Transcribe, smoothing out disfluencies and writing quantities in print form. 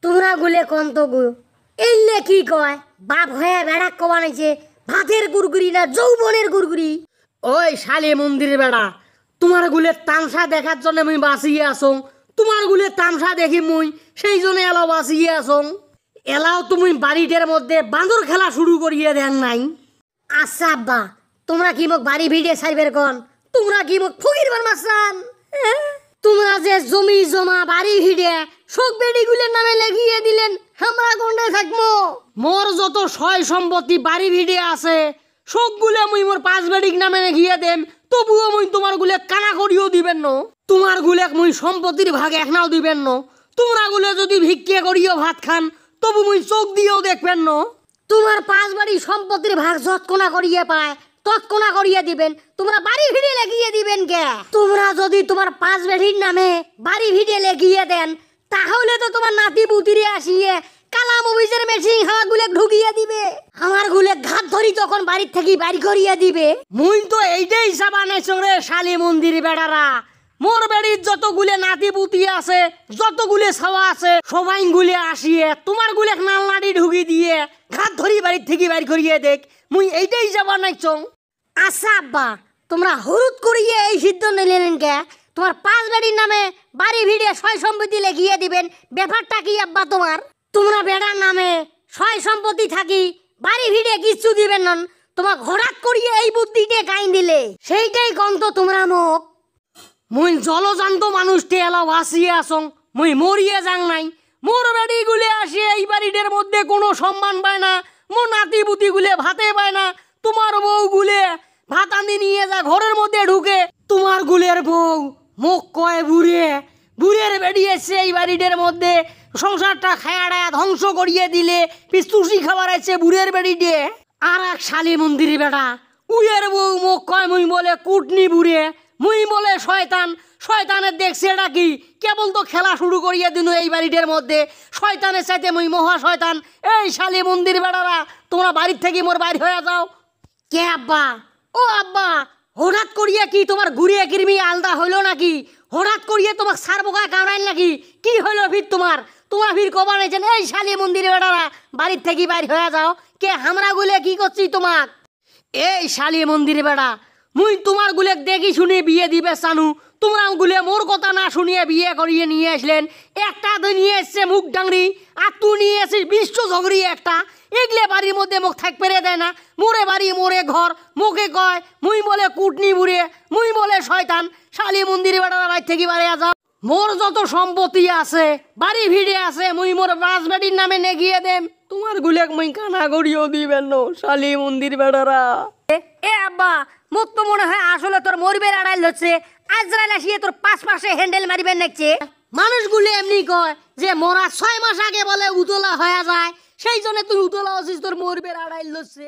তোমরা গুলে কন্ত গু এইলে কি কয় বাপ হয়ে বেড়া কবানাইছে ভাতের গুড়গুড়ি না যৌবনের গুড়গুড়ি। ওই শালি মন্দির বেড়া, তোমার গুলে তামসা দেখার জন্য মুই বাঁচিয়ে আসং। তোমার গুলে তামসা দেখি মুই সেই জন্য এলাও বাঁচিয়ে আসং। এলাও তুমি বাড়িটার মধ্যে বাঁদর খেলা শুরু করিয়ে দেন নাই। আচ্ছা আব্বা, তোমরা কি মোক বাড়ি ভিড়ে সাইবের কন? তোমরা কি মোক ফকির বানাচ্ছান? তোমরা যে জমি জমা বাড়ি ভিড়ে শোক বেডিগুলোর নামে লেখিয়ে দিলেন, আমরা গন্ডে থাকবো। মোর যত সয় সম্পত্তি বাড়ি ভিড়ে আছে সবগুলো মুই মোর পাঁচ বেডিক নামে লিখিয়ে দেম, তবুও মুই তোমার গুলে কানা করিও দিবেন ন। তোমার গুলে মুই সম্পত্তির ভাগ একনাও দিবেন ন। তোমরা গুলে যদি ভিক্ষে করিও ভাত খান তবু মুই চোখ দিয়েও দেখবেন ন। তোমার পাঁচ বাড়ি সম্পত্তির ভাগ যৎকোনা করিয়ে পায় তৎকোনা করিয়ে দিবেন, তোমরা বাড়ি ভিড়ে লেগিয়ে দিবেন কে? তোমরা যদি তোমার পাঁচ বেড়ির নামে বাড়ি ভিড়ে লেগিয়ে দেন তাহলে তো তোমার নাতি পুতিরে আসিয়ে কালাম অফিসের মেশিন হাওয়া গুলে ঢুকিয়ে দিবে, আমার গুলে ঘাত ধরি তখন বাড়ির থেকে বাড়ি করিয়ে দিবে। মুই তো এইটাই হিসাব আনাইছো রে শালি মন্দির বেড়ারা। মোর বাড়ির যতগুলে নাতি পুতি আছে যতগুলে ছাওয়া আছে সবাই গুলে আসিয়ে তোমার গুলে নালনাটি ঢুকি দিয়ে ঘাত ধরি বাড়ির থেকে বাড়ি করিয়ে দেখ, মুই এইটাই হিসাব আনাইছো। আচ্ছা আব্বা, তোমরা হরুদ করিয়ে এই সিদ্ধান্ত নিলেন কে? তোমার পাঁচ বাড়ির নামে বাড়ি ভিড়ে সয় সম্পত্তি লেখিয়ে দিবেন, ব্যাপারটা কি আব্বা তোমার? তোমরা বেড়ার নামে সয় সম্পত্তি থাকি বাড়ি ভিড়ে কিচ্ছু দিবেন নন, তোমার হঠাৎ করিয়ে এই বুদ্ধিতে গাইন দিলে সেইটাই গন্ত তোমরা মুখ। মুই জলজান্ত মানুষটি এলা ভাসিয়ে আসং, মুই মরিয়ে যাং নাই। মোর বাড়ি গুলে আসিয়ে এই বাড়িটার মধ্যে কোনো সম্মান পায় না, মোর নাতি পুতি গুলে ভাতে পায় না। তোমার বউ গুলে ভাত আনি নিয়ে যা ঘরের মধ্যে ঢুকে, তোমার গুলের বউ মুখ কয় বুড়ে বুড়ের বেরিয়েছে এই বাড়িটার মধ্যে সংসারটা খায়াড়ায়া ধ্বংস করিয়ে দিলে, পিস্তুসি খাবার আছে বুড়ের বেড়িতে। আর এক শালি মন্দির বেড়া উয়ের বউ মুখ কয় মুই বলে কুটনি বুড়ে, মুই বলে শয়তান। শয়তানের দেখছে এটা কি কেবল তো খেলা শুরু করিয়ে দিন এই বাড়িটার মধ্যে। শয়তানের সাথে মুই মহা শয়তান। এই শালি মন্দির বেড়ারা, তোমরা বাড়ির থেকে মোর বাইর হয়ে যাও। কে আব্বা? ও আব্বা, হঠাৎ করিয়া কি তোমার ঘুরিয়ে কিরমি আলদা হইলো নাকি? হঠাৎ করিয়ে তোমার সার বোকা কামড়াইল নাকি? কি হইলো ভিড় তোমার? তোমার ভিড় কবা নাইছেন? এই শালি মন্দির বেড়ারা, বাড়ির থেকে বাইর হয়ে যাও। কে হামরা গুলে কি করছি তোমাক? এই শালি মন্দির বেড়া, মুই তোমার গুলে দেখি শুনে বিয়ে দিবে চানু, তোমরা গুলে মোর কথা না শুনিয়ে বিয়ে করিয়ে নিয়ে আসলেন। একটা তো নিয়ে এসছে মুখ ডাংরি, আর তুই নিয়ে এসিস বিশ্ব ঝগড়ি একটা। এগলে বাড়ির মধ্যে মুখ থাক পেরে দেয় না। মোরে বাড়ি মোরে ঘর, মুখে কয় মুই বলে কুটনি বুড়ে, মুই বলে শয়তান। শালি মন্দির বেড়ারা বাড়ি থেকে বাড়ি যাও। মোর যত সম্পত্তি আছে বাড়ি ভিড়ে আছে মুই মোর রাজবাড়ির নামে নেগিয়ে দেম, তোমার গুলেক মুই কানা করিও দিবেন ন শালি মন্দির বেড়ারা। এ আব্বা, মোক তো মনে হয় আসলে তোর মরবের আড়াইল হচ্ছে, আজরাইল আসিয়ে তোর পাশে হ্যান্ডেল মারিবেন নাকছে। মানুষগুলো এমনি কয় যে মোরা 6 মাস আগে বলে উতলা হয়ে যায়, সেই জন্য তুই উতলা আছিস, তোর মরবের আড়াইল হচ্ছে।